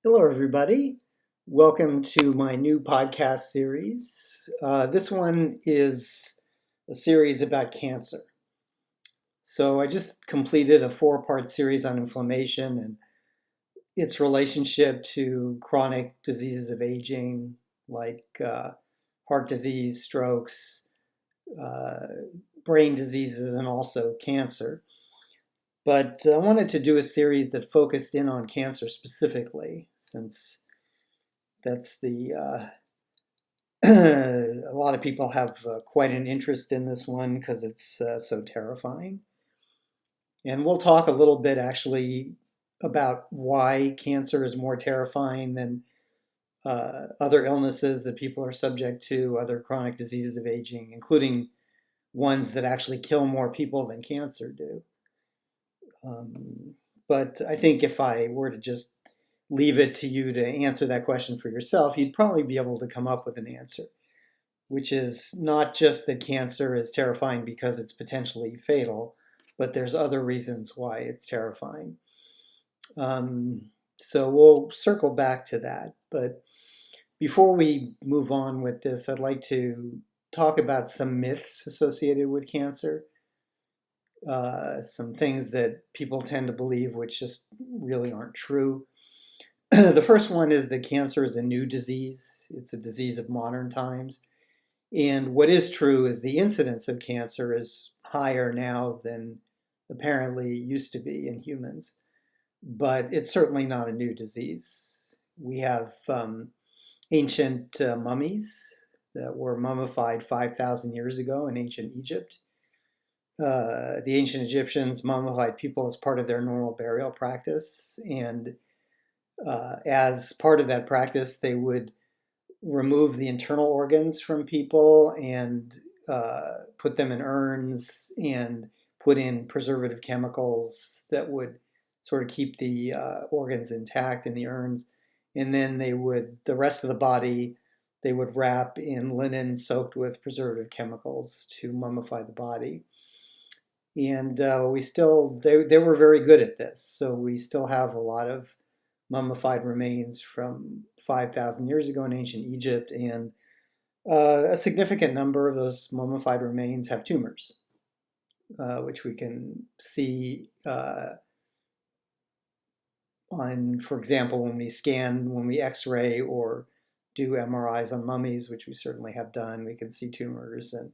Hello, everybody. Welcome to my new podcast series. This one is a series about cancer. So, I just completed a four-part series on inflammation and its relationship to chronic diseases of aging, like heart disease, strokes, uh, brain diseases, and also cancer. But I wanted to do a series that focused in on cancer specifically, since that's a lot of people have quite an interest in this one because it's so terrifying. And we'll talk a little bit actually about why cancer is more terrifying than other illnesses that people are subject to, other chronic diseases of aging, including ones that actually kill more people than cancer do. But I think if I were to just leave it to you to answer that question for yourself, you'd probably be able to come up with an answer, which is not just that cancer is terrifying because it's potentially fatal, but there's other reasons why it's terrifying. So we'll circle back to that. But before we move on with this, I'd like to talk about some myths associated with cancer, some things that people tend to believe which just really aren't true. The first one is that cancer is a new disease. It's a disease of modern times. And what is true is the incidence of cancer is higher now than apparently it used to be in humans, but it's certainly not a new disease. We have ancient mummies that were mummified 5,000 years ago in ancient Egypt. The ancient Egyptians mummified people as part of their normal burial practice, and as part of that practice, they would remove the internal organs from people and put them in urns and put in preservative chemicals that would sort of keep the organs intact in the urns. And then the rest of the body, they would wrap in linen soaked with preservative chemicals to mummify the body. And they were very good at this. So we still have a lot of mummified remains from 5,000 years ago in ancient Egypt, and a significant number of those mummified remains have tumors, which we can see for example, when we X-ray or do MRIs on mummies, which we certainly have done, we can see tumors, and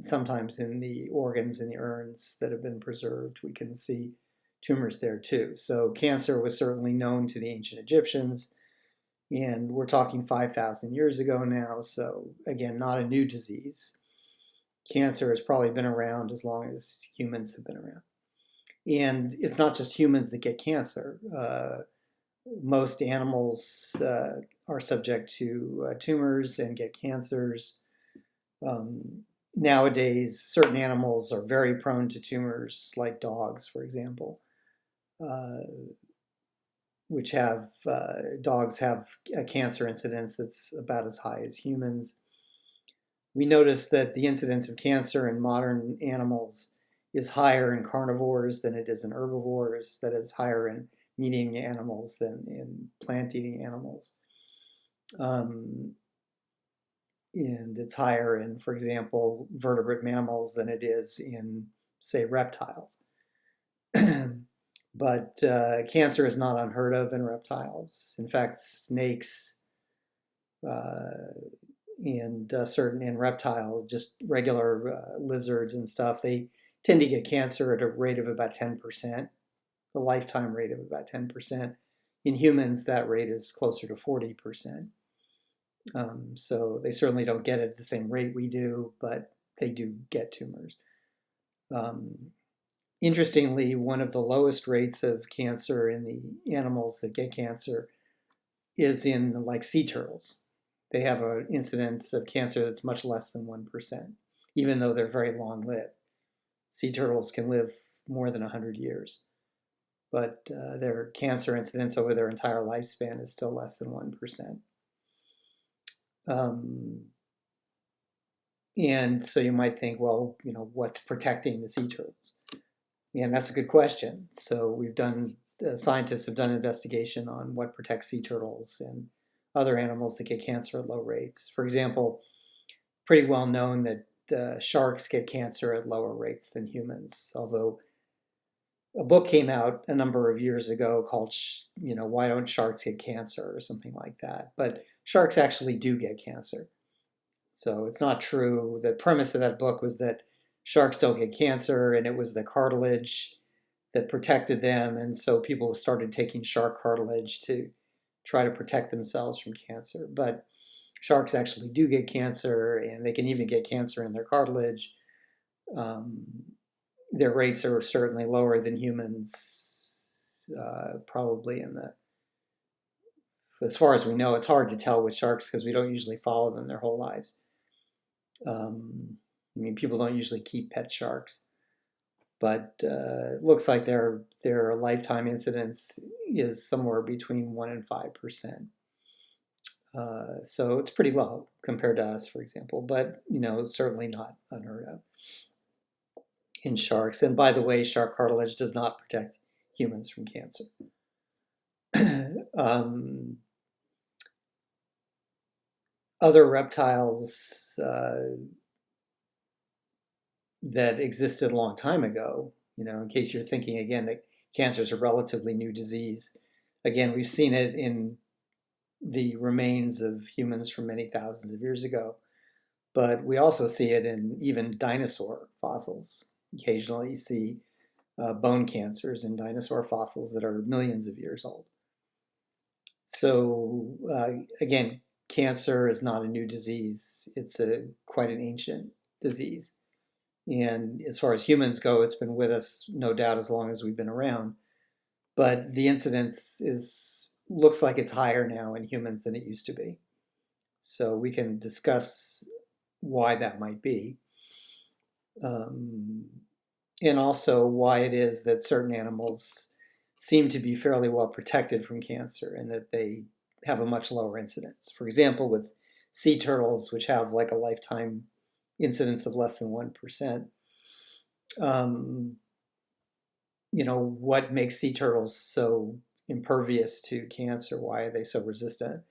sometimes in the organs in the urns that have been preserved, we can see tumors there too. So cancer was certainly known to the ancient Egyptians, and we're talking 5,000 years ago now, so again, not a new disease. Cancer has probably been around as long as humans have been around. And it's not just humans that get cancer. Most animals are subject to tumors and get cancers. Nowadays, certain animals are very prone to tumors, like dogs, for example. Dogs have a cancer incidence that's about as high as humans. We notice that the incidence of cancer in modern animals is higher in carnivores than it is in herbivores, that is higher in meat-eating animals than in plant-eating animals. And it's higher in, for example, vertebrate mammals than it is in, say, reptiles. But cancer is not unheard of in reptiles. In fact, snakes and certain reptiles, just regular lizards and stuff, they tend to get cancer at a rate of about 10%, a lifetime rate of about 10%. In humans, that rate is closer to 40%. So they certainly don't get it at the same rate we do, but they do get tumors. Interestingly, one of the lowest rates of cancer in the animals that get cancer is in like sea turtles. They have an incidence of cancer that's much less than 1%, even though they're very long lived. Sea turtles can live more than 100 years, but their cancer incidence over their entire lifespan is still less than 1%. And so you might think, well, what's protecting the sea turtles? And that's a good question. So we've done scientists have done investigation on what protects sea turtles and other animals that get cancer at low rates. For example, pretty well known that sharks get cancer at lower rates than humans, although a book came out a number of years ago called, Why Don't Sharks Get Cancer or something like that. But sharks actually do get cancer. So it's not true. The premise of that book was that sharks don't get cancer, and it was the cartilage that protected them. And so people started taking shark cartilage to try to protect themselves from cancer. But sharks actually do get cancer, and they can even get cancer in their cartilage. Their rates are certainly lower than humans, probably as far as we know. It's hard to tell with sharks because we don't usually follow them their whole lives. People don't usually keep pet sharks, but it looks like their lifetime incidence is somewhere between 1% and 5%. So it's pretty low compared to us, for example, but certainly not unheard of in sharks. And by the way, shark cartilage does not protect humans from cancer. Other reptiles that existed a long time ago, in case you're thinking again that cancer is a relatively new disease. Again, we've seen it in the remains of humans from many thousands of years ago, but we also see it in even dinosaur fossils. Occasionally you see bone cancers in dinosaur fossils that are millions of years old. So again, cancer is not a new disease. It's quite an ancient disease. And as far as humans go, it's been with us, no doubt, as long as we've been around. But the incidence looks like it's higher now in humans than it used to be. So we can discuss why that might be. And also why it is that certain animals seem to be fairly well protected from cancer and that they have a much lower incidence. For example, with sea turtles, which have like a lifetime incidence of less than 1%. What makes sea turtles so impervious to cancer? Why are they so resistant?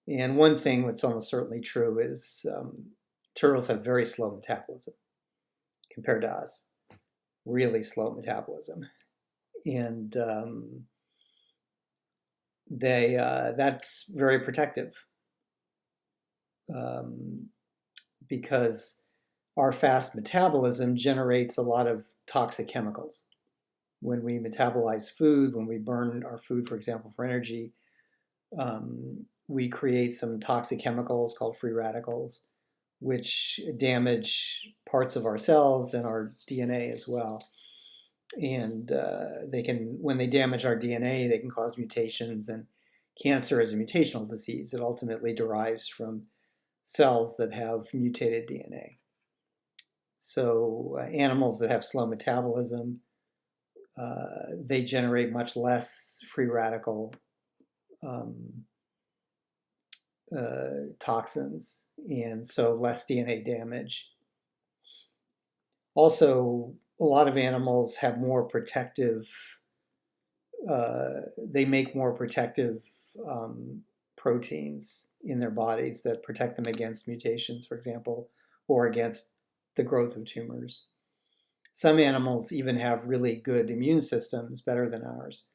And one thing that's almost certainly true is turtles have very slow metabolism compared to us. Really slow metabolism. And that's very protective because our fast metabolism generates a lot of toxic chemicals. When we metabolize food, when we burn our food, for example, for energy, we create some toxic chemicals called free radicals, which damage parts of our cells and our DNA as well. And when they damage our DNA, they can cause mutations, and cancer is a mutational disease. It ultimately derives from cells that have mutated DNA. So animals that have slow metabolism, they generate much less free radical toxins, and so less DNA damage. Also, a lot of animals have more protective, they make more protective proteins in their bodies that protect them against mutations, for example, or against the growth of tumors. Some animals even have really good immune systems, better than ours,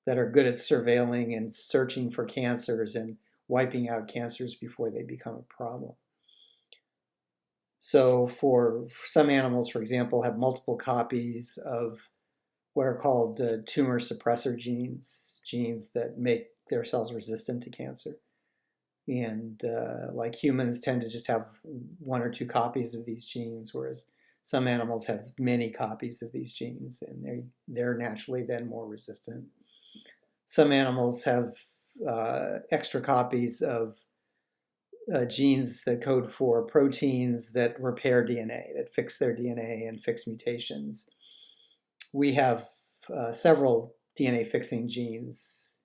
that are good at surveilling and searching for cancers and wiping out cancers before they become a problem. So for some animals, for example, have multiple copies of what are called tumor suppressor genes, genes that make their cells resistant to cancer. And like humans tend to just have 1 or 2 copies of these genes, whereas some animals have many copies of these genes, and they're naturally then more resistant. Some animals have extra copies of genes that code for proteins that repair DNA, that fix their DNA and fix mutations. We have several DNA fixing genes,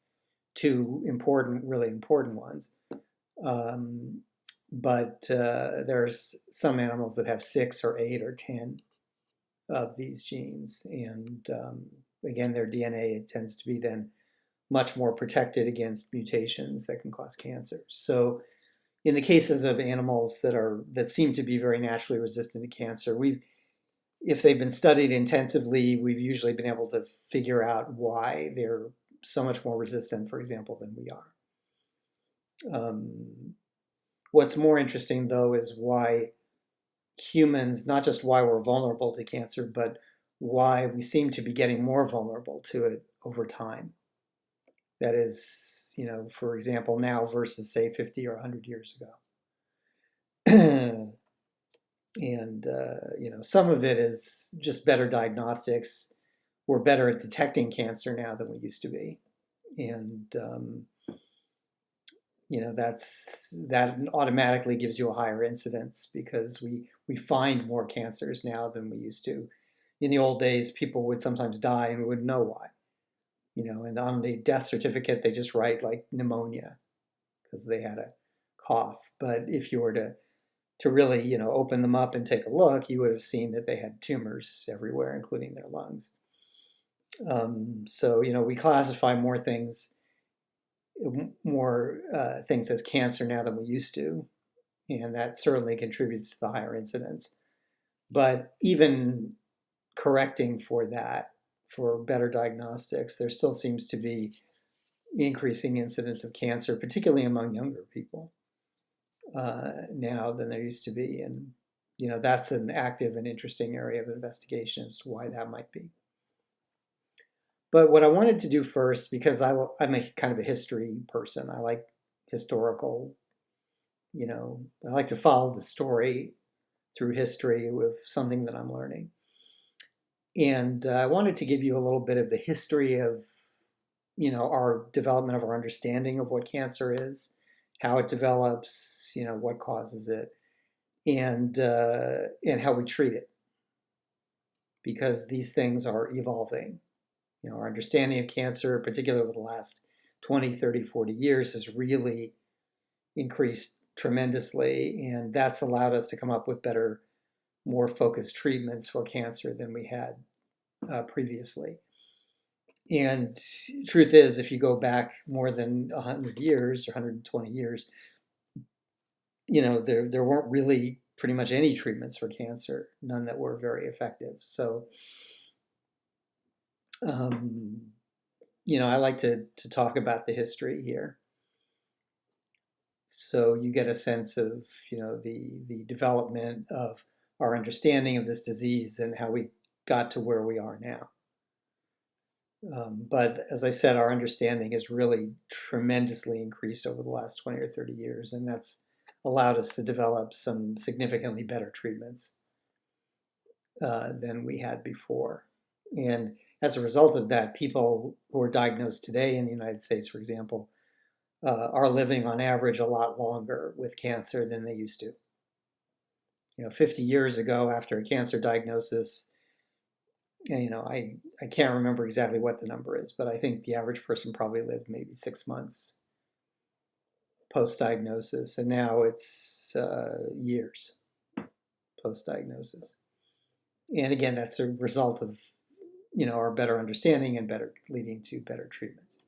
2 really important ones. But there's some animals that have 6 or 8 or 10 of these genes, and again, their DNA tends to be then much more protected against mutations that can cause cancer. So in the cases of animals that seem to be very naturally resistant to cancer, if they've been studied intensively, we've usually been able to figure out why they're so much more resistant, for example, than we are. What's more interesting, though, is why humans, not just why we're vulnerable to cancer, but why we seem to be getting more vulnerable to it over time. That is, for example, now versus, say, 50 or 100 years ago. And, some of it is just better diagnostics. We're better at detecting cancer now than we used to be. And, that automatically gives you a higher incidence because we find more cancers now than we used to. In the old days, people would sometimes die and we wouldn't know why. And on the death certificate, they just write like pneumonia because they had a cough. But if you were to really, open them up and take a look, you would have seen that they had tumors everywhere, including their lungs. So, we classify more things as cancer now than we used to, and that certainly contributes to the higher incidence. But even correcting for that, for better diagnostics, there still seems to be increasing incidence of cancer, particularly among younger people now than there used to be. And, that's an active and interesting area of investigation as to why that might be. But what I wanted to do first, because I'm a kind of a history person, I like historical, I like to follow the story through history with something that I'm learning. And I wanted to give you a little bit of the history of, our development of our understanding of what cancer is, how it develops, what causes it, and how we treat it. Because these things are evolving. Our understanding of cancer, particularly over the last 20, 30, 40 years, has really increased tremendously, and that's allowed us to come up with better, more focused treatments for cancer than we had previously. And truth is, if you go back more than 100 years or 120 years, there weren't really pretty much any treatments for cancer, none that were very effective. So I like to talk about the history here. So you get a sense of, the development of our understanding of this disease and how we got to where we are now. But as I said, our understanding has really tremendously increased over the last 20 or 30 years, and that's allowed us to develop some significantly better treatments than we had before. And as a result of that, people who are diagnosed today in the United States, for example, are living on average a lot longer with cancer than they used to. 50 years ago, after a cancer diagnosis, I can't remember exactly what the number is, but I think the average person probably lived maybe 6 months post-diagnosis, and now it's years post-diagnosis. And again, that's a result of our better understanding and leading to better treatments.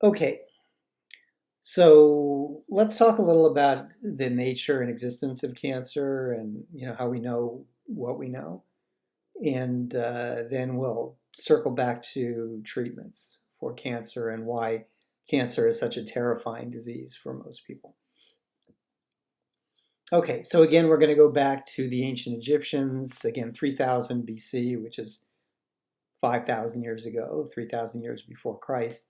Okay, so let's talk a little about the nature and existence of cancer and how we know what we know. And then we'll circle back to treatments for cancer and why cancer is such a terrifying disease for most people. Okay, so again, we're going to go back to the ancient Egyptians, again, 3000 BC, which is 5,000 years ago, 3,000 years before Christ.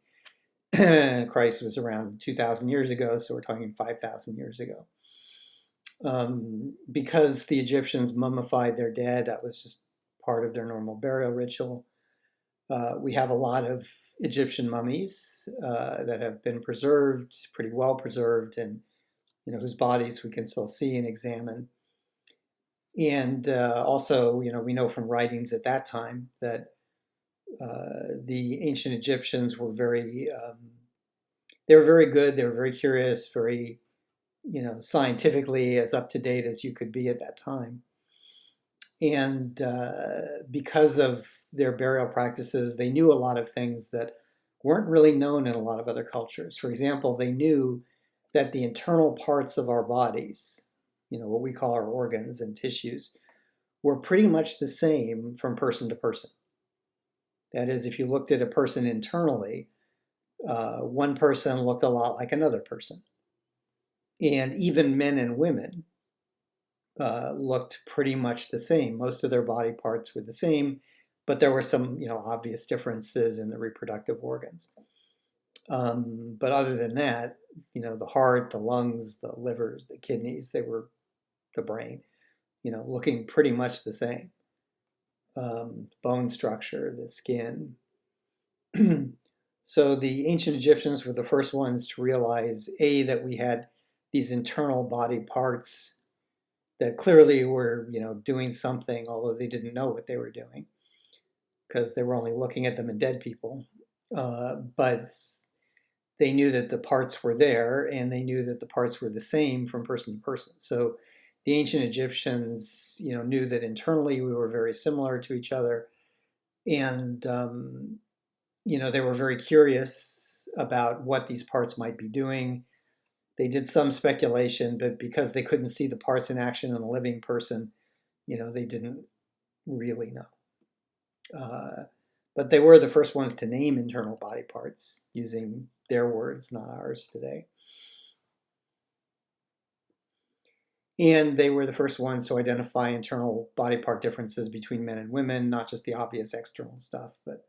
Christ was around 2,000 years ago, so we're talking 5,000 years ago. Because the Egyptians mummified their dead, that was just part of their normal burial ritual. We have a lot of Egyptian mummies that have been preserved, pretty well preserved, and whose bodies we can still see and examine. And also, we know from writings at that time that the ancient Egyptians were very good. They were very curious, very, scientifically as up to date as you could be at that time. And because of their burial practices, they knew a lot of things that weren't really known in a lot of other cultures. For example, they knew that the internal parts of our bodies, what we call our organs and tissues, were pretty much the same from person to person. That is, if you looked at a person internally, one person looked a lot like another person. And even men and women looked pretty much the same. Most of their body parts were the same, but there were some, obvious differences in the reproductive organs. But other than that, the heart, the lungs, the livers, the kidneys, the brain, looking pretty much the same. Bone structure, the skin. So the ancient Egyptians were the first ones to realize, A, that we had these internal body parts that clearly were, doing something, although they didn't know what they were doing because they were only looking at them in dead people. But they knew that the parts were there, and they knew that the parts were the same from person to person. So the ancient Egyptians, knew that internally we were very similar to each other, and they were very curious about what these parts might be doing. They did some speculation, but because they couldn't see the parts in action in a living person, they didn't really know. But they were the first ones to name internal body parts using their words, not ours today. And they were the first ones to identify internal body part differences between men and women, not just the obvious external stuff, but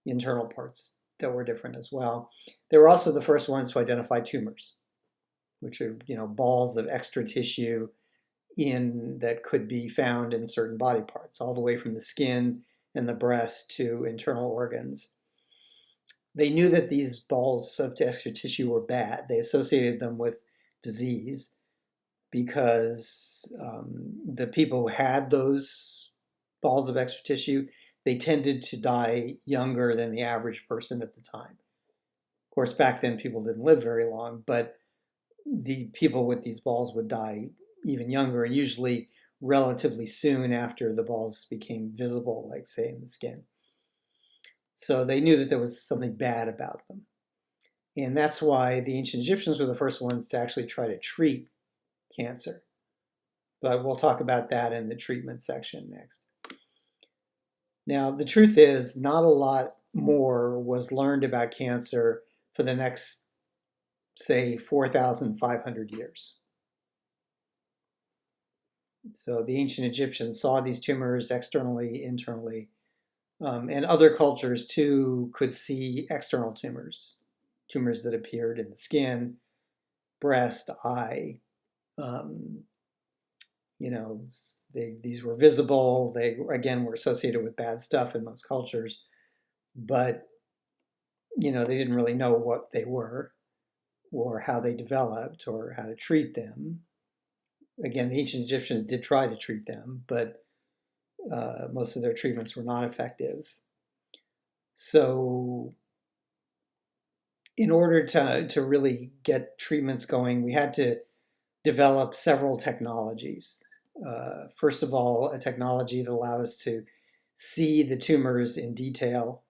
internal parts that were different as well. They were also the first ones to identify tumors, which are, balls of extra tissue that could be found in certain body parts, all the way from the skin and the breast to internal organs. They knew that these balls of extra tissue were bad. They associated them with disease because the people who had those balls of extra tissue, they tended to die younger than the average person at the time. Of course, back then people didn't live very long, but the people with these balls would die even younger, and usually relatively soon after the balls became visible, like say in the skin. So they knew that there was something bad about them. And that's why the ancient Egyptians were the first ones to actually try to treat cancer. But we'll talk about that in the treatment section next. Now, the truth is, not a lot more was learned about cancer for the next, say, 4,500 years. So the ancient Egyptians saw these tumors externally, internally, and other cultures too could see external tumors that appeared in the skin, breast, eye. These were visible. They, again, were associated with bad stuff in most cultures, but, they didn't really know what they were or how they developed or how to treat them. Again, the ancient Egyptians did try to treat them, but most of their treatments were not effective. So in order to really get treatments going, we had to develop several technologies. First of all, a technology that allowed us to see the tumors in detail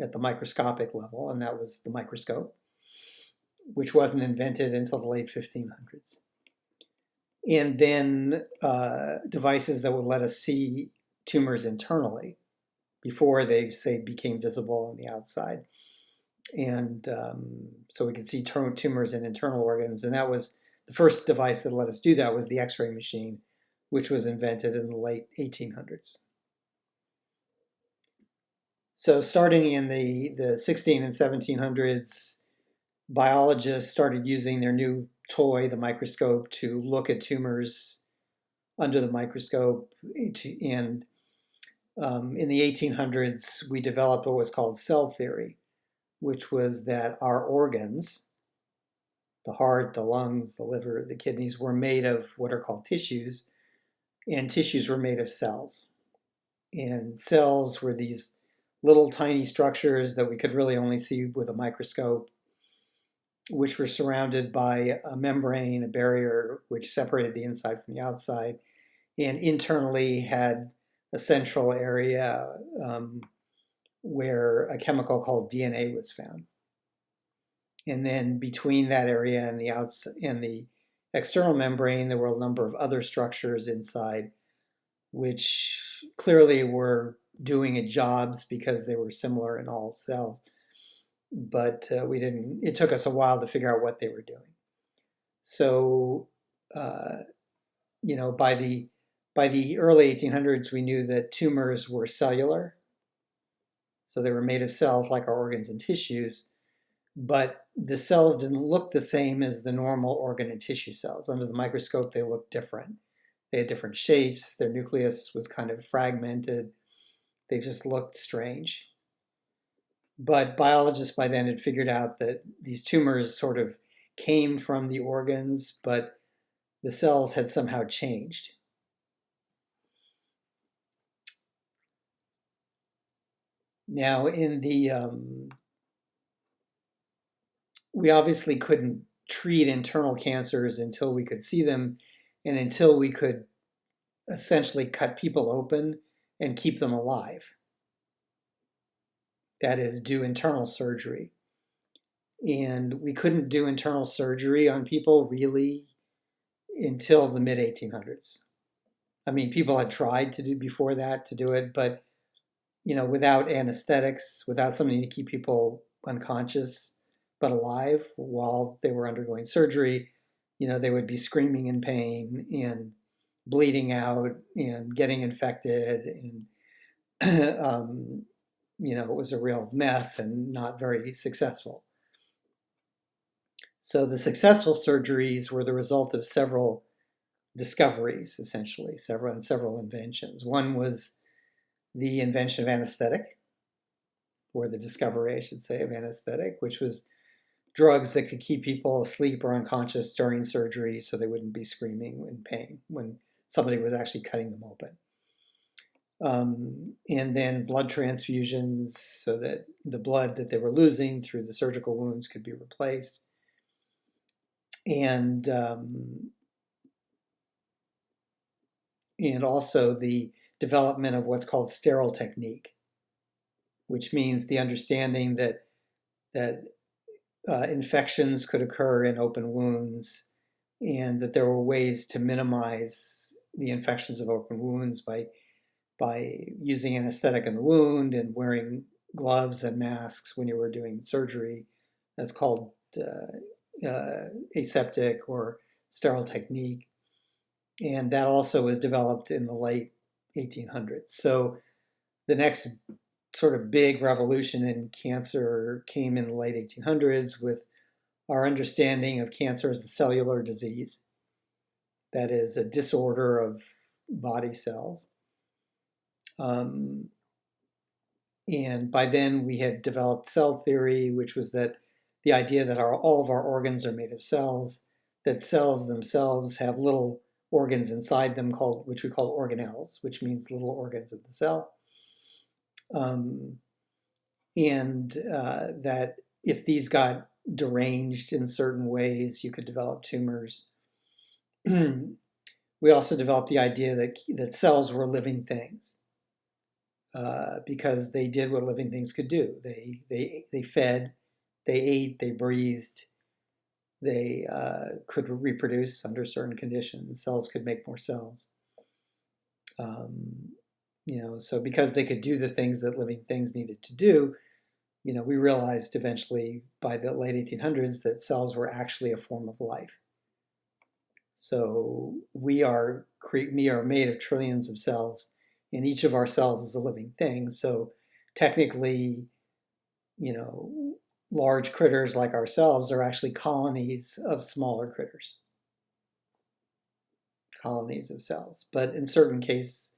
at the microscopic level, and that was the microscope, which wasn't invented until the late 1500s. And then devices that would let us see tumors internally before they, say, became visible on the outside. And so we could see tumors in internal organs, and that was the first device that let us do that was the X-ray machine, which was invented in the late 1800s. So starting in the 16 and 1700s, biologists started using their new toy, the microscope, to look at tumors under the microscope. And in the 1800s, we developed what was called cell theory, which was that our organs, the heart, the lungs, the liver, the kidneys, were made of what are called tissues, and tissues were made of cells. And cells were these little tiny structures that we could really only see with a microscope, which were surrounded by a membrane, a barrier, which separated the inside from the outside. and internally had a central area where a chemical called DNA was found. And then between that area and the external membrane, there were a number of other structures inside, which clearly were doing jobs because they were similar in all cells. But it took us a while to figure out what they were doing. So, by the early 1800s, we knew that tumors were cellular. So they were made of cells like our organs and tissues, but the cells didn't look the same as the normal organ and tissue cells. Under the microscope, they looked different. They had different shapes. Their nucleus was kind of fragmented. They just looked strange. But biologists by then had figured out that these tumors sort of came from the organs, but the cells had somehow changed. Now, we obviously couldn't treat internal cancers until we could see them and until we could essentially cut people open and keep them alive. That is, do internal surgery. And we couldn't do internal surgery on people really until the mid-1800s. I mean, people had tried to do before that to do it, but without anesthetics, without something to keep people unconscious but alive while they were undergoing surgery, they would be screaming in pain and bleeding out and getting infected, and it was a real mess and not very successful. So the successful surgeries were the result of several discoveries, essentially, several inventions. One was the invention of anesthetic, or the discovery, I should say, of anesthetic, which was drugs that could keep people asleep or unconscious during surgery so they wouldn't be screaming in pain when somebody was actually cutting them open. And then blood transfusions so that the blood that they were losing through the surgical wounds could be replaced. And also the development of what's called sterile technique, which means the understanding that infections could occur in open wounds, and that there were ways to minimize the infections of open wounds by using anesthetic in the wound and wearing gloves and masks when you were doing surgery. That's called aseptic or sterile technique. And that also was developed in the late 1800s. So the next sort of big revolution in cancer came in the late 1800s with our understanding of cancer as a cellular disease. That is, a disorder of body cells. And by then we had developed cell theory, which was that the idea that all of our organs are made of cells, that cells themselves have little organs inside them which we call organelles, which means little organs of the cell. That if these got deranged in certain ways, you could develop tumors. We also developed the idea that cells were living things because they did what living things could do. They fed, they ate, they breathed, they could reproduce under certain conditions. Cells could make more cells. So because they could do the things that living things needed to do, we realized eventually by the late 1800s that cells were actually a form of life. So we are made of trillions of cells, and each of our cells is a living thing. So technically, large critters like ourselves are actually colonies of smaller critters, colonies of cells. But in certain cases,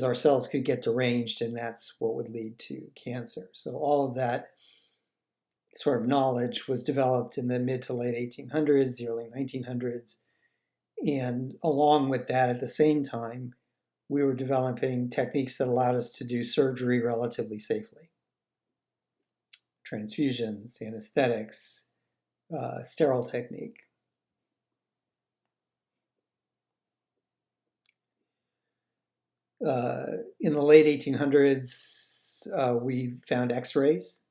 our cells could get deranged, and that's what would lead to cancer. So all of that sort of knowledge was developed in the mid to late 1800s, the early 1900s. And along with that, at the same time, we were developing techniques that allowed us to do surgery relatively safely. Transfusions, anesthetics, sterile technique. In the late 1800s, we found X-rays.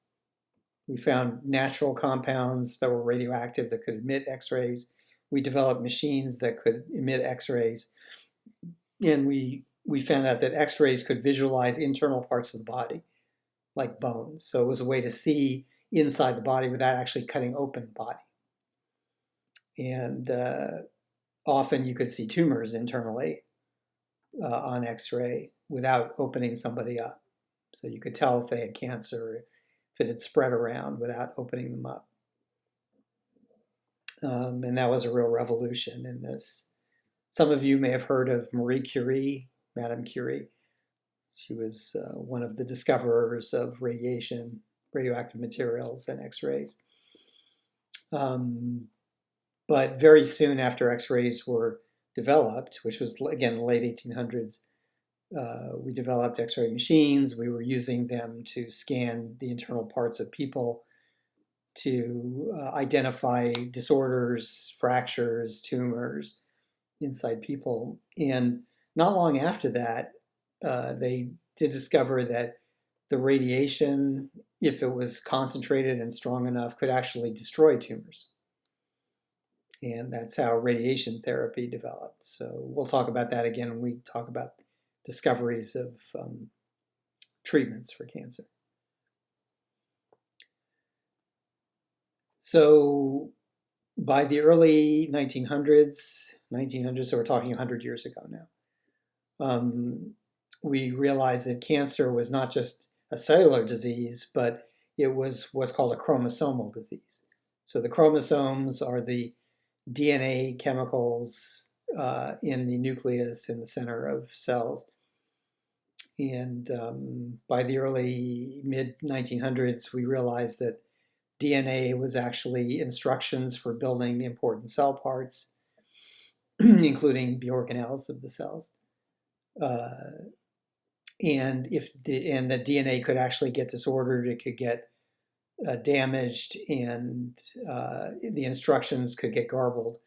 We found natural compounds that were radioactive that could emit X-rays. We developed machines that could emit X-rays. And we found out that X-rays could visualize internal parts of the body, like bones. So it was a way to see inside the body without actually cutting open the body. And often you could see tumors internally on X-ray without opening somebody up. So you could tell if they had cancer, if it had spread around without opening them up. And that was a real revolution in this. Some of you may have heard of Marie Curie, Madame Curie. She was one of the discoverers of radiation, radioactive materials, and X-rays. But very soon after X-rays were developed, which was, again, the late 1800s, we developed X-ray machines. We were using them to scan the internal parts of people to identify disorders, fractures, tumors inside people. And not long after that, they did discover that the radiation, if it was concentrated and strong enough, could actually destroy tumors. And that's how radiation therapy developed. So we'll talk about that again when we talk about discoveries of treatments for cancer. So by the early 1900s, so we're talking 100 years ago now, we realized that cancer was not just a cellular disease, but it was what's called a chromosomal disease. So the chromosomes are the DNA chemicals in the nucleus in the center of cells. And by the early mid-1900s, we realized that DNA was actually instructions for building important cell parts, including the organelles of the cells. And the DNA could actually get disordered, it could get damaged, and the instructions could get garbled.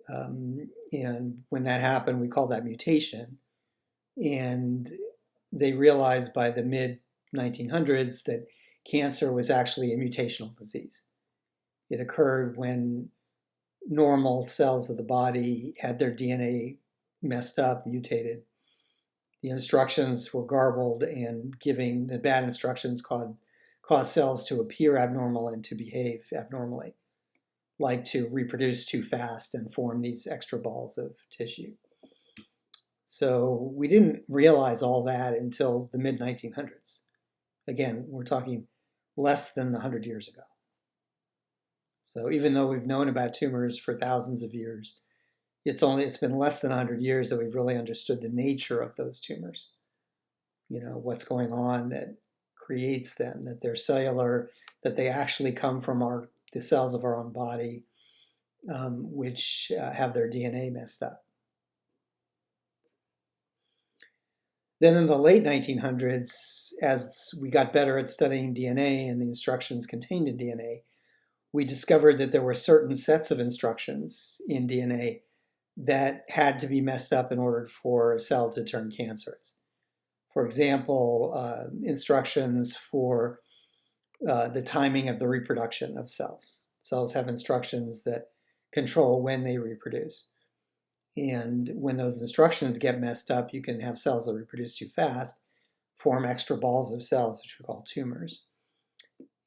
And when that happened, we call that mutation. And they realized by the mid-1900s that cancer was actually a mutational disease. It occurred when normal cells of the body had their DNA messed up, mutated. The instructions were garbled, and giving the bad instructions caused cells to appear abnormal and to behave abnormally, like to reproduce too fast and form these extra balls of tissue. So we didn't realize all that until the mid-1900s. Again, we're talking less than 100 years ago. So even though we've known about tumors for thousands of years, it's been less than 100 years that we've really understood the nature of those tumors. You know, what's going on that creates them, that they're cellular, that they actually come from the cells of our own body, which have their DNA messed up. Then in the late 1900s, as we got better at studying DNA and the instructions contained in DNA, we discovered that there were certain sets of instructions in DNA that had to be messed up in order for a cell to turn cancerous. For example, instructions for the timing of the reproduction of cells. Cells have instructions that control when they reproduce. And when those instructions get messed up, you can have cells that reproduce too fast, form extra balls of cells, which we call tumors.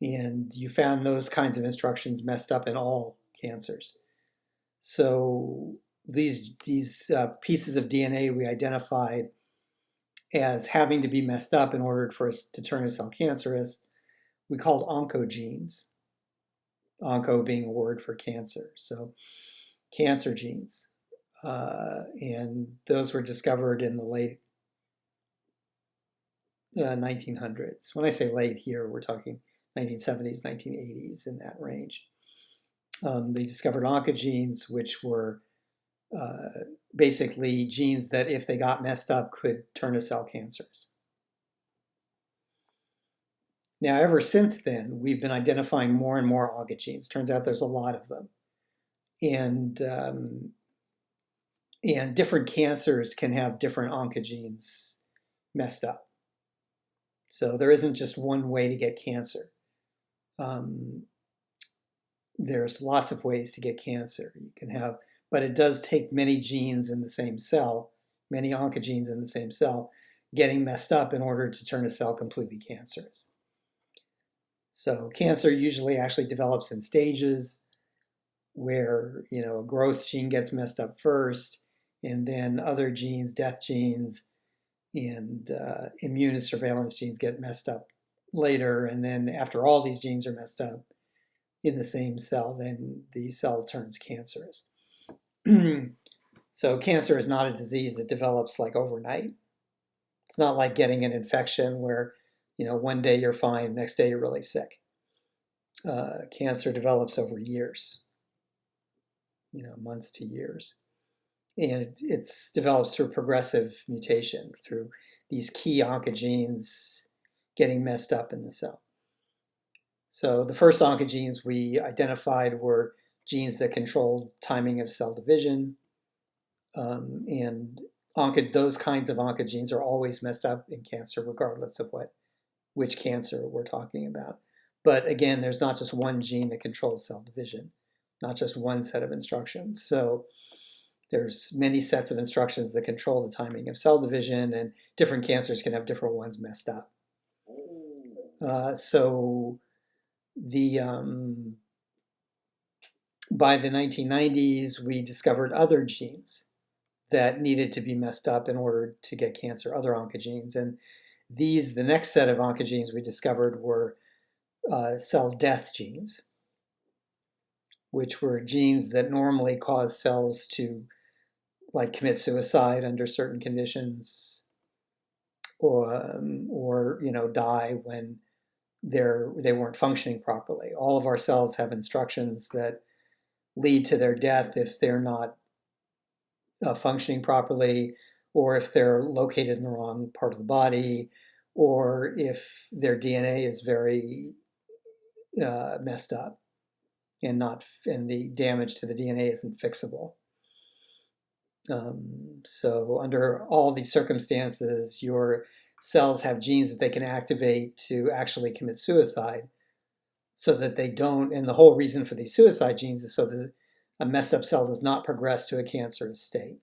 And you found those kinds of instructions messed up in all cancers. So these pieces of DNA we identified as having to be messed up in order for us to turn a cell cancerous, we called oncogenes. Onco being a word for cancer. So cancer genes. And those were discovered in the late 1900s. When I say late here, we're talking 1970s, 1980s, in that range. They discovered oncogenes, which were basically genes that, if they got messed up, could turn a cell cancerous. Now, ever since then, we've been identifying more and more oncogenes. Turns out there's a lot of them. And And different cancers can have different oncogenes messed up. So there isn't just one way to get cancer. There's lots of ways to get cancer. You can have, but it does take many genes in the same cell, many oncogenes in the same cell, getting messed up in order to turn a cell completely cancerous. So cancer usually actually develops in stages where, a growth gene gets messed up first, and then other genes, death genes, and immune surveillance genes get messed up later. And then after all these genes are messed up in the same cell, then the cell turns cancerous. So cancer is not a disease that develops like overnight. It's not like getting an infection where, one day you're fine, next day you're really sick. Cancer develops over years, months to years. And it develops through progressive mutation, through these key oncogenes getting messed up in the cell. So the first oncogenes we identified were genes that controlled timing of cell division. And those kinds of oncogenes are always messed up in cancer, regardless of which cancer we're talking about. But again, there's not just one gene that controls cell division, not just one set of instructions. So there's many sets of instructions that control the timing of cell division, and different cancers can have different ones messed up. So by the 1990s, we discovered other genes that needed to be messed up in order to get cancer, other oncogenes. And the next set of oncogenes we discovered were cell death genes, which were genes that normally cause cells to commit suicide under certain conditions, or die when they weren't functioning properly. All of our cells have instructions that lead to their death if they're not functioning properly, or if they're located in the wrong part of the body, or if their DNA is very messed up and the damage to the DNA isn't fixable. So under all these circumstances, your cells have genes that they can activate to actually commit suicide, so that they don't. And the whole reason for these suicide genes is so that a messed up cell does not progress to a cancerous state.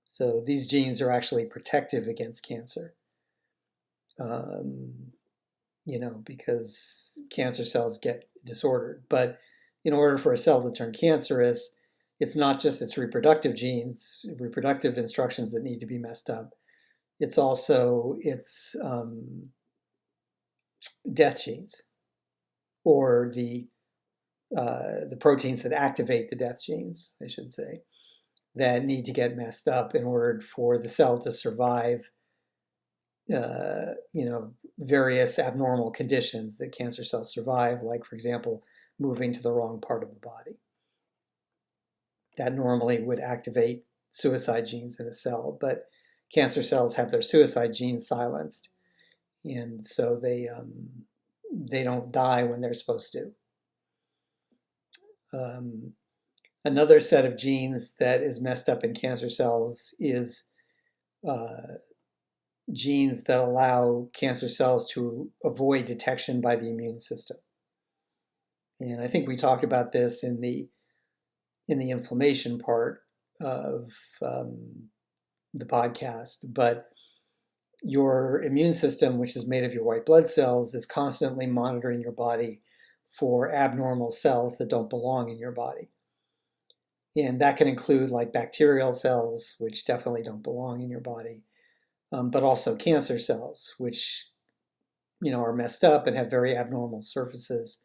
So these genes are actually protective against cancer, because cancer cells get disordered. But in order for a cell to turn cancerous, it's not just its reproductive genes, reproductive instructions that need to be messed up. It's also its death genes, or the proteins that activate the death genes, I should say, that need to get messed up in order for the cell to survive, various abnormal conditions that cancer cells survive, like, for example, moving to the wrong part of the body. That normally would activate suicide genes in a cell, but cancer cells have their suicide genes silenced, and so they don't die when they're supposed to. Another set of genes that is messed up in cancer cells is genes that allow cancer cells to avoid detection by the immune system. And I think we talked about this in the inflammation part of the podcast, but your immune system, which is made of your white blood cells, is constantly monitoring your body for abnormal cells that don't belong in your body. And that can include bacterial cells, which definitely don't belong in your body, but also cancer cells, which are messed up and have very abnormal surfaces.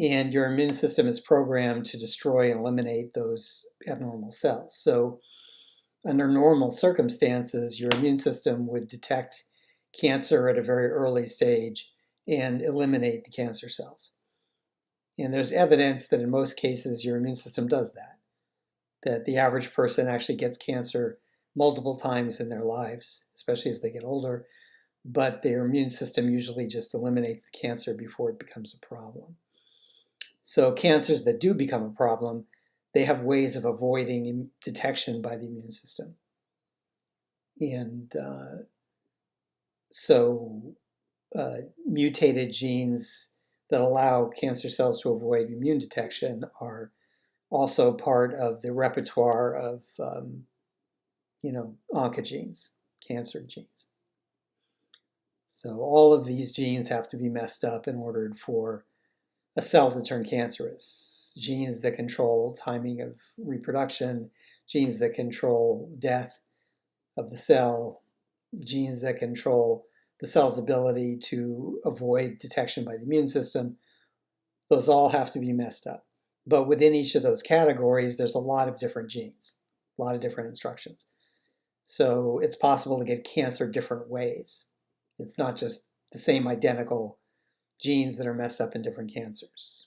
And your immune system is programmed to destroy and eliminate those abnormal cells. So under normal circumstances, your immune system would detect cancer at a very early stage and eliminate the cancer cells. And there's evidence that in most cases, your immune system does that the average person actually gets cancer multiple times in their lives, especially as they get older, but their immune system usually just eliminates the cancer before it becomes a problem. So cancers that do become a problem they have ways of avoiding detection by the immune system. And so mutated genes that allow cancer cells to avoid immune detection are also part of the repertoire of, oncogenes, cancer genes. So all of these genes have to be messed up in order for a cell to turn cancerous. Genes that control timing of reproduction, genes that control death of the cell, genes that control the cell's ability to avoid detection by the immune system, those all have to be messed up. But within each of those categories, there's a lot of different genes, a lot of different instructions. So it's possible to get cancer different ways. It's not just the same identical genes that are messed up in different cancers.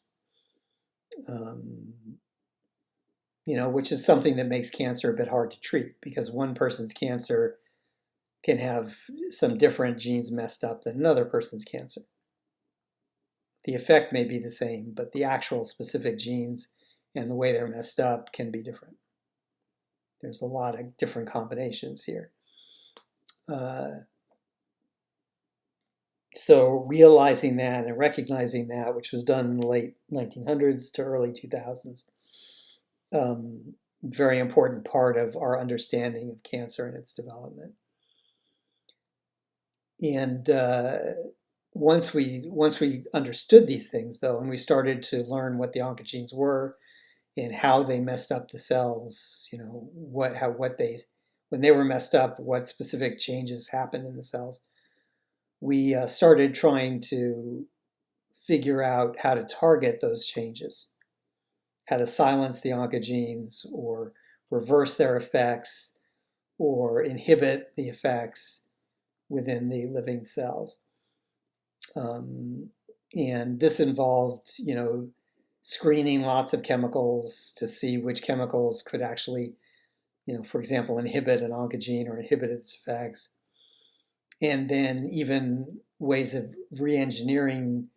Which is something that makes cancer a bit hard to treat, because one person's cancer can have some different genes messed up than another person's cancer. The effect may be the same, but the actual specific genes and the way they're messed up can be different. There's a lot of different combinations here. So realizing that and recognizing that, which was done in the late 1900s to early 2000s, very important part of our understanding of cancer and its development. And once we understood these things, though, and we started to learn what the oncogenes were and how they messed up the cells, when they were messed up, what specific changes happened in the cells, we started trying to figure out how to target those changes, how to silence the oncogenes or reverse their effects or inhibit the effects within the living cells. And this involved, screening lots of chemicals to see which chemicals could actually, for example, inhibit an oncogene or inhibit its effects. And then even ways of re-engineering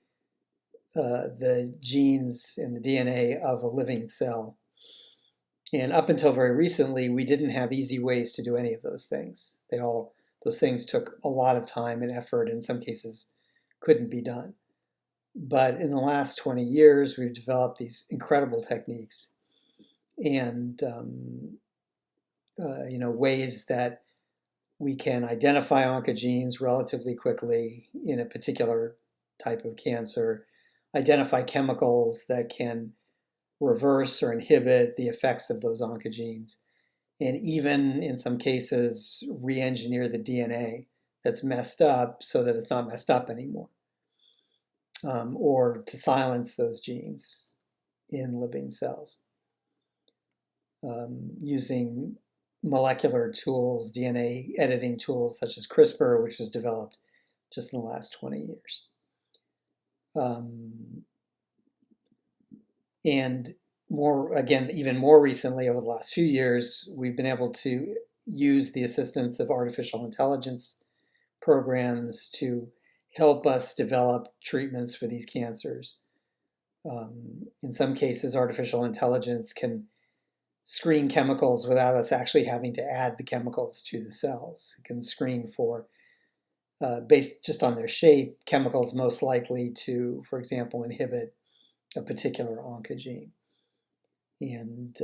the genes and the DNA of a living cell. And up until very recently, we didn't have easy ways to do any of those things. Those things took a lot of time and effort, in some cases couldn't be done. But in the last 20 years, we've developed these incredible techniques and ways that we can identify oncogenes relatively quickly in a particular type of cancer, identify chemicals that can reverse or inhibit the effects of those oncogenes, and even in some cases re-engineer the DNA that's messed up so that it's not messed up anymore, or to silence those genes in living cells using molecular tools, DNA editing tools such as CRISPR, which was developed just in the last 20 years. And even more recently, over the last few years, we've been able to use the assistance of artificial intelligence programs to help us develop treatments for these cancers. In some cases, artificial intelligence can screen chemicals without us actually having to add the chemicals to the cells. It can screen for, based just on their shape, chemicals most likely to, for example, inhibit a particular oncogene. And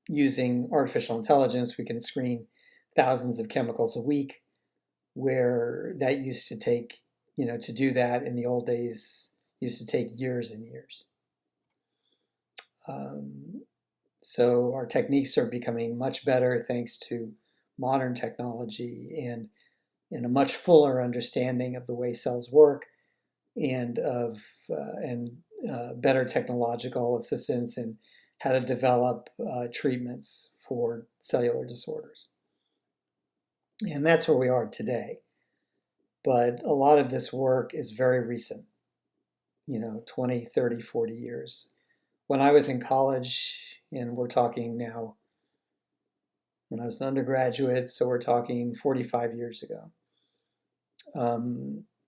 using artificial intelligence, we can screen thousands of chemicals a week, where that used to take, to do that in the old days, used to take years and years. So our techniques are becoming much better thanks to modern technology and a much fuller understanding of the way cells work, and of better technological assistance in how to develop treatments for cellular disorders. And that's where we are today. But a lot of this work is very recent, 20, 30, 40 years. When I was in college, and we're talking now, when I was an undergraduate, so we're talking 45 years ago,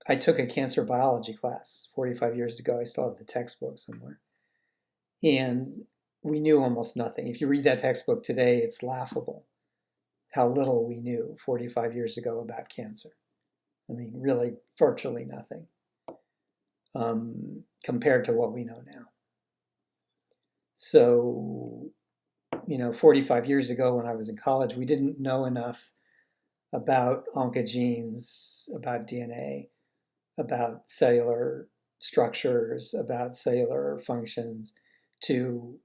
I took a cancer biology class 45 years ago. I still have the textbook somewhere. And we knew almost nothing. If you read that textbook today, it's laughable how little we knew 45 years ago about cancer. I mean, really, virtually nothing compared to what we know now. So, 45 years ago when I was in college, we didn't know enough about oncogenes, about DNA, about cellular structures, about cellular functions to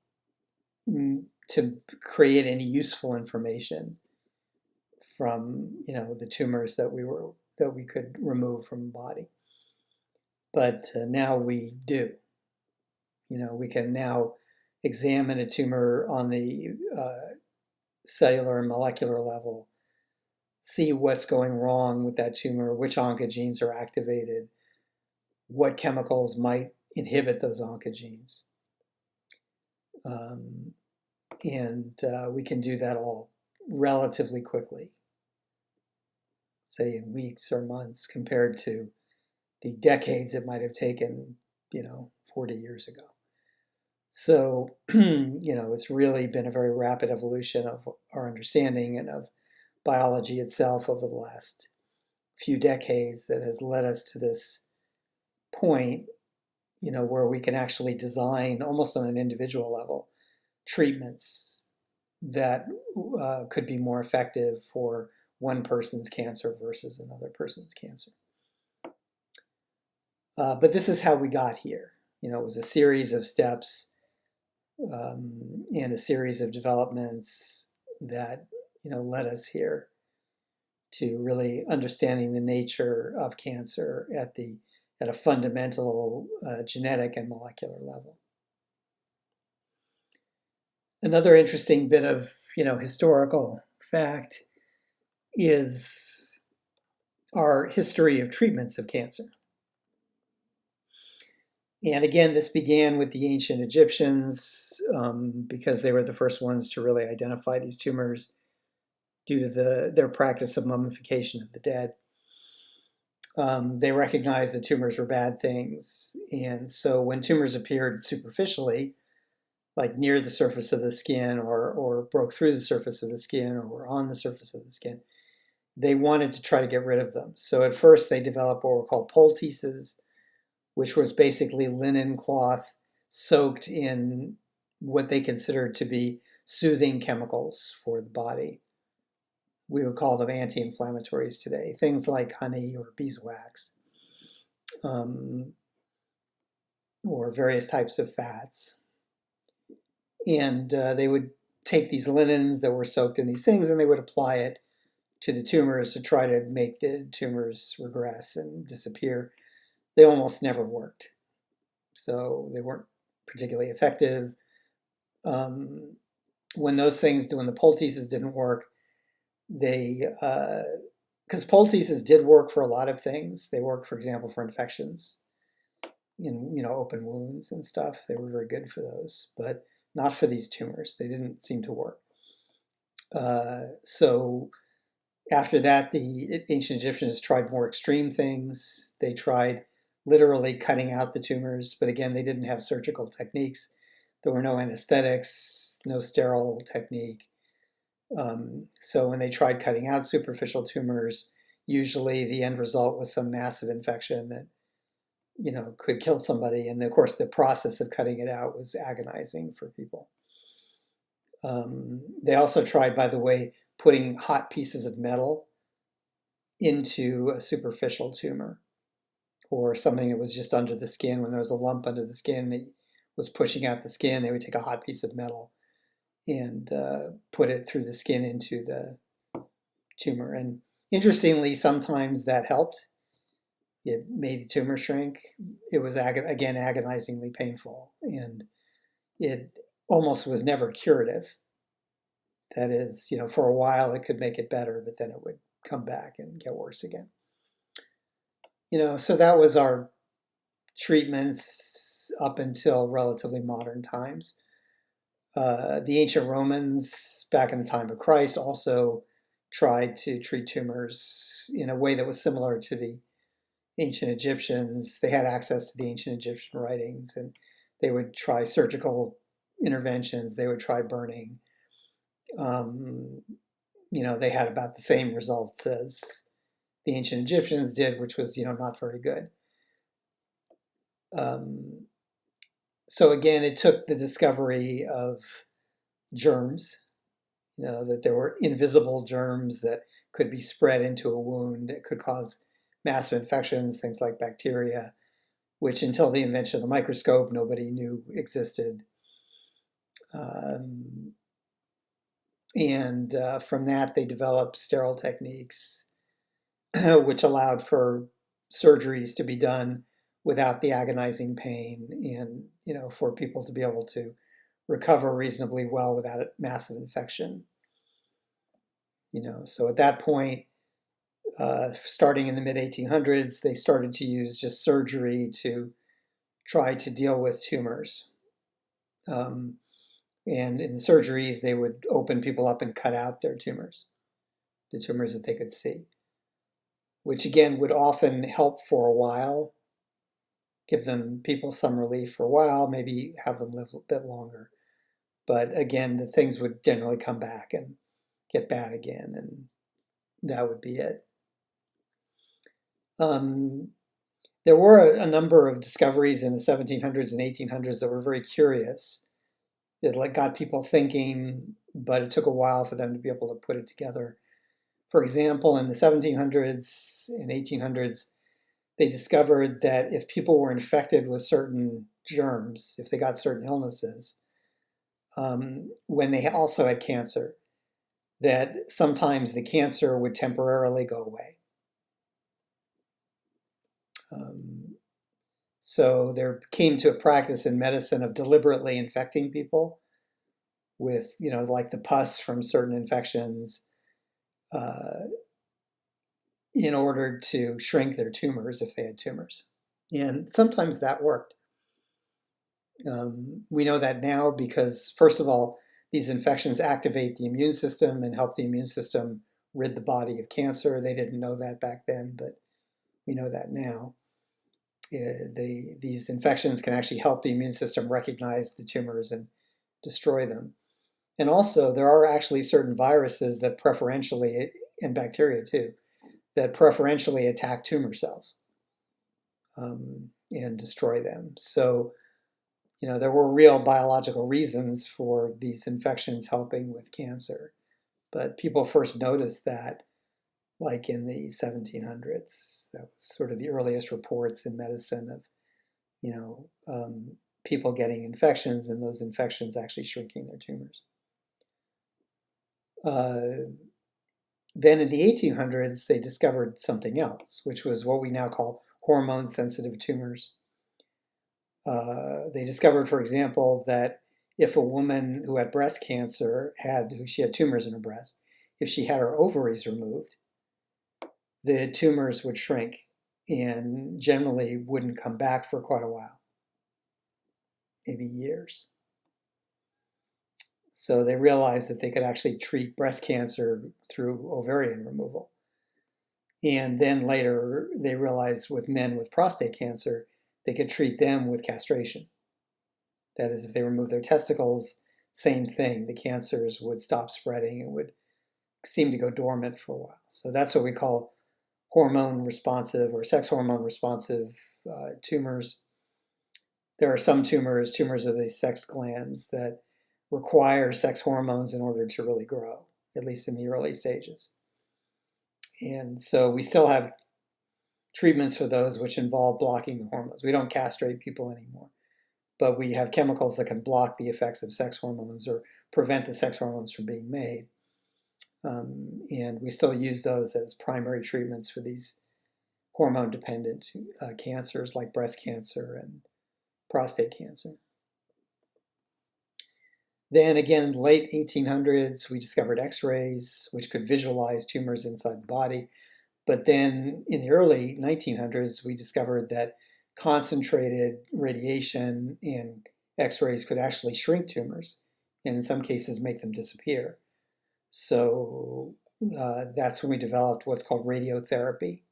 create any useful information from the tumors that we could remove from the body. But now we do. We can now examine a tumor on the cellular and molecular level, see what's going wrong with that tumor, which oncogenes are activated, what chemicals might inhibit those oncogenes. And we can do that all relatively quickly, say in weeks or months, compared to the decades it might have taken, 40 years ago. So, it's really been a very rapid evolution of our understanding and of biology itself over the last few decades that has led us to this point, where we can actually design, almost on an individual level, treatments that could be more effective for one person's cancer versus another person's cancer. But this is how we got here. It was a series of steps and a series of developments that led us here to really understanding the nature of cancer at a fundamental genetic and molecular level. Another interesting bit of historical fact is our history of treatments of cancer. And again, this began with the ancient Egyptians because they were the first ones to really identify these tumors due to their practice of mummification of the dead. They recognized that tumors were bad things. And so when tumors appeared superficially, like near the surface of the skin or broke through the surface of the skin or were on the surface of the skin, they wanted to try to get rid of them. So at first they developed what were called poultices, which was basically linen cloth soaked in what they considered to be soothing chemicals for the body. We would call them anti-inflammatories today, things like honey or beeswax, or various types of fats. And they would take these linens that were soaked in these things and they would apply it to the tumors to try to make the tumors regress and disappear. They almost never worked. So they weren't particularly effective. When the poultices didn't work, because poultices did work for a lot of things. They worked, for example, for infections in, open wounds and stuff. They were very good for those, but not for these tumors. They didn't seem to work. So after that, the ancient Egyptians tried more extreme things. They tried literally cutting out the tumors, but again, they didn't have surgical techniques. There were no anesthetics, no sterile technique. So when they tried cutting out superficial tumors, usually the end result was some massive infection that, could kill somebody. And of course, the process of cutting it out was agonizing for people. They also tried, by the way, putting hot pieces of metal into a superficial tumor or something that was just under the skin. When there was a lump under the skin that was pushing out the skin, they would take a hot piece of metal and put it through the skin into the tumor. And interestingly, sometimes that helped. It made the tumor shrink. It was, again, agonizingly painful. And it almost was never curative. That is, for a while it could make it better, but then it would come back and get worse again. So that was our treatments up until relatively modern times. The ancient Romans, back in the time of Christ, also tried to treat tumors in a way that was similar to the ancient Egyptians. They had access to the ancient Egyptian writings, and they would try surgical interventions. They would try burning. They had about the same results as the ancient Egyptians did, which was, not very good. So again, it took the discovery of germs, that there were invisible germs that could be spread into a wound. It could cause massive infections, things like bacteria, which until the invention of the microscope, nobody knew existed. And from that, they developed sterile techniques, which allowed for surgeries to be done without the agonizing pain, and for people to be able to recover reasonably well without a massive infection. So at that point, starting in the mid-1800s, they started to use just surgery to try to deal with tumors. And in the surgeries, they would open people up and cut out their tumors, the tumors that they could see, which again would often help for a while, give people some relief for a while, maybe have them live a bit longer. But again, the things would generally come back and get bad again, and that would be it. There were a number of discoveries in the 1700s and 1800s that were very curious. It got people thinking, but it took a while for them to be able to put it together. For example, in the 1700s and 1800s, they discovered that if people were infected with certain germs, if they got certain illnesses, when they also had cancer, that sometimes the cancer would temporarily go away. So there came to a practice in medicine of deliberately infecting people with, like the pus from certain infections, in order to shrink their tumors if they had tumors. And sometimes that worked. We know that now because, first of all, these infections activate the immune system and help the immune system rid the body of cancer. They didn't know that back then, but we know that now. These infections can actually help the immune system recognize the tumors and destroy them. And also, there are actually certain viruses that preferentially, and bacteria too, that preferentially attack tumor cells and destroy them. So, there were real biological reasons for these infections helping with cancer. But people first noticed that like in the 1700s. That was sort of the earliest reports in medicine of, people getting infections and those infections actually shrinking their tumors. Then in the 1800s, they discovered something else, which was what we now call hormone-sensitive tumors. They discovered, for example, that if a woman who had breast cancer she had tumors in her breast, if she had her ovaries removed, the tumors would shrink and generally wouldn't come back for quite a while, maybe years. So they realized that they could actually treat breast cancer through ovarian removal. And then later they realized with men with prostate cancer, they could treat them with castration. That is, if they remove their testicles, same thing, the cancers would stop spreading and would seem to go dormant for a while. So that's what we call hormone responsive or sex hormone responsive tumors. There are some tumors of the sex glands, that require sex hormones in order to really grow, at least in the early stages. And so we still have treatments for those which involve blocking the hormones. We don't castrate people anymore, but we have chemicals that can block the effects of sex hormones or prevent the sex hormones from being made. And we still use those as primary treatments for these hormone-dependent cancers like breast cancer and prostate cancer. Then again, in the late 1800s, we discovered X-rays, which could visualize tumors inside the body. But then in the early 1900s, we discovered that concentrated radiation and X-rays could actually shrink tumors, and in some cases make them disappear. So that's when we developed what's called radiotherapy.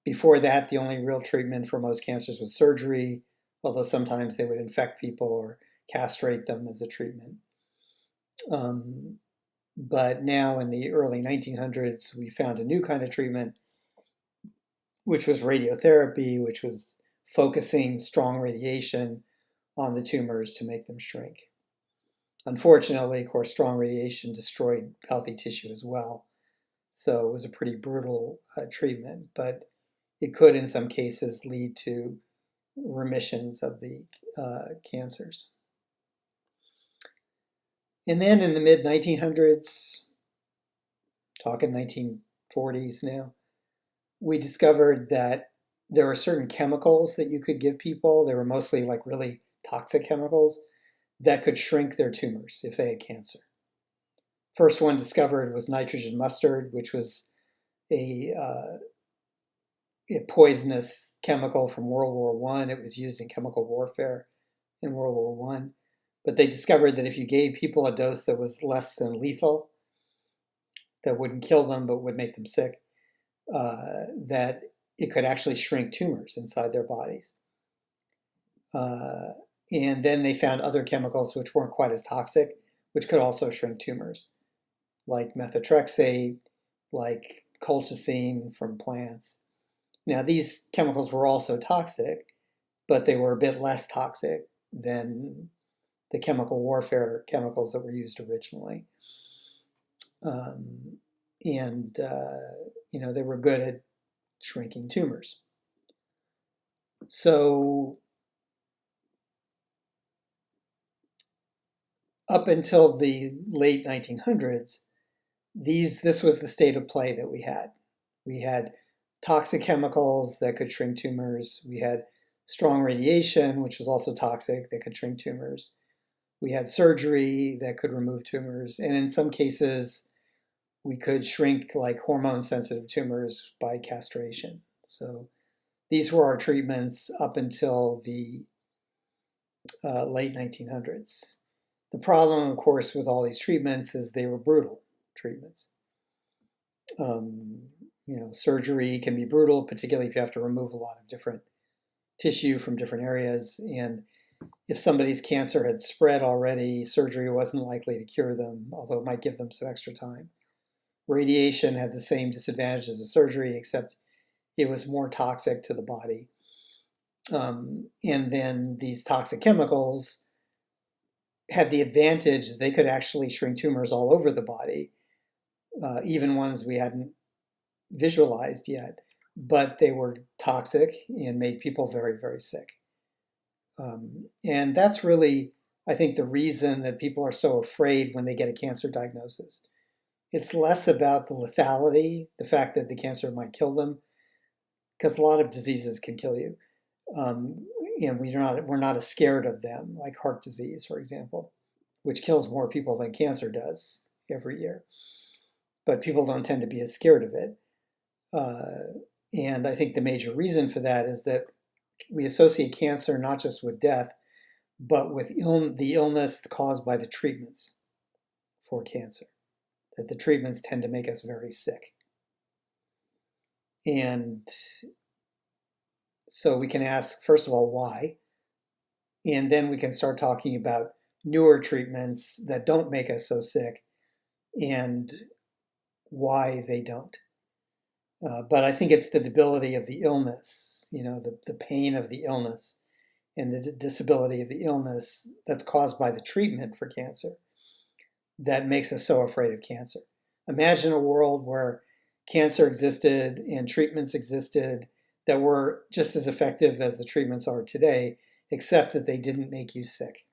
Before that, the only real treatment for most cancers was surgery, although sometimes they would infect people or castrate them as a treatment. But now in the early 1900s, we found a new kind of treatment, which was radiotherapy, which was focusing strong radiation on the tumors to make them shrink. Unfortunately, of course, strong radiation destroyed healthy tissue as well. So it was a pretty brutal treatment, but it could, in some cases, lead to remissions of the cancers. And then in the mid 1900s, talking 1940s now, we discovered that there were certain chemicals that you could give people. They were mostly like really toxic chemicals that could shrink their tumors if they had cancer. First one discovered was nitrogen mustard, which was a poisonous chemical from World War I. It was used in chemical warfare in World War I. But they discovered that if you gave people a dose that was less than lethal, that wouldn't kill them but would make them sick, that it could actually shrink tumors inside their bodies. And then they found other chemicals which weren't quite as toxic, which could also shrink tumors, like methotrexate, like colchicine from plants. Now, these chemicals were also toxic, but they were a bit less toxic than the chemical warfare chemicals that were used originally. They were good at shrinking tumors. So up until the late 1900s, this was the state of play that we had. We had toxic chemicals that could shrink tumors. We had strong radiation, which was also toxic, that could shrink tumors. We had surgery that could remove tumors. And in some cases, we could shrink like hormone-sensitive tumors by castration. So these were our treatments up until the late 1900s. The problem, of course, with all these treatments is they were brutal treatments. Surgery can be brutal, particularly if you have to remove a lot of different tissue from different areas. And if somebody's cancer had spread already, surgery wasn't likely to cure them, although it might give them some extra time. Radiation had the same disadvantages of surgery, except it was more toxic to the body. And then these toxic chemicals had the advantage that they could actually shrink tumors all over the body, even ones we hadn't visualized yet, but they were toxic and made people very, very sick. And that's really, I think, the reason that people are so afraid when they get a cancer diagnosis. It's less about the lethality, the fact that the cancer might kill them, because a lot of diseases can kill you. And we're not as scared of them, like heart disease, for example, which kills more people than cancer does every year. But people don't tend to be as scared of it. And I think the major reason for that is that we associate cancer not just with death, but with the illness caused by the treatments for cancer, that the treatments tend to make us very sick. And so we can ask, first of all, why? And then we can start talking about newer treatments that don't make us so sick and why they don't. But I think it's the debility of the illness, the pain of the illness and the disability of the illness that's caused by the treatment for cancer that makes us so afraid of cancer. Imagine a world where cancer existed and treatments existed that were just as effective as the treatments are today, except that they didn't make you sick.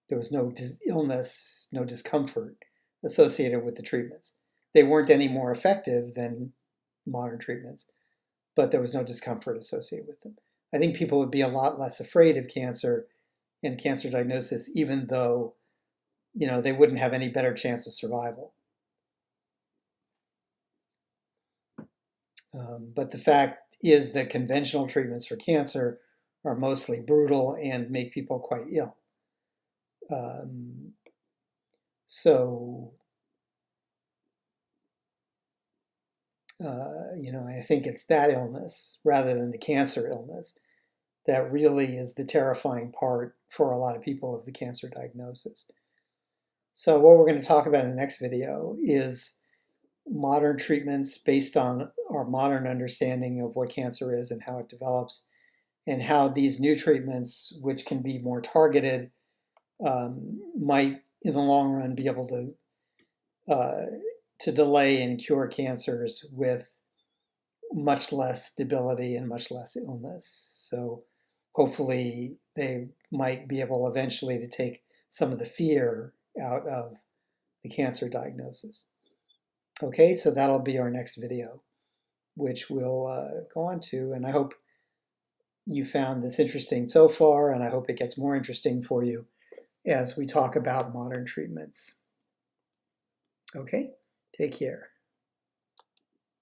There was no illness, no discomfort associated with the treatments. They weren't any more effective than modern treatments, but there was no discomfort associated with them. I think people would be a lot less afraid of cancer and cancer diagnosis, even though, they wouldn't have any better chance of survival. But the fact is that conventional treatments for cancer are mostly brutal and make people quite ill. I think it's that illness rather than the cancer illness that really is the terrifying part for a lot of people of the cancer diagnosis. So what we're going to talk about in the next video is modern treatments based on our modern understanding of what cancer is and how it develops, and how these new treatments, which can be more targeted, might in the long run be able to delay and cure cancers with much less debility and much less illness. So hopefully they might be able eventually to take some of the fear out of the cancer diagnosis. Okay, so that'll be our next video, which we'll go on to, and I hope you found this interesting so far, and I hope it gets more interesting for you as we talk about modern treatments. Okay, take care.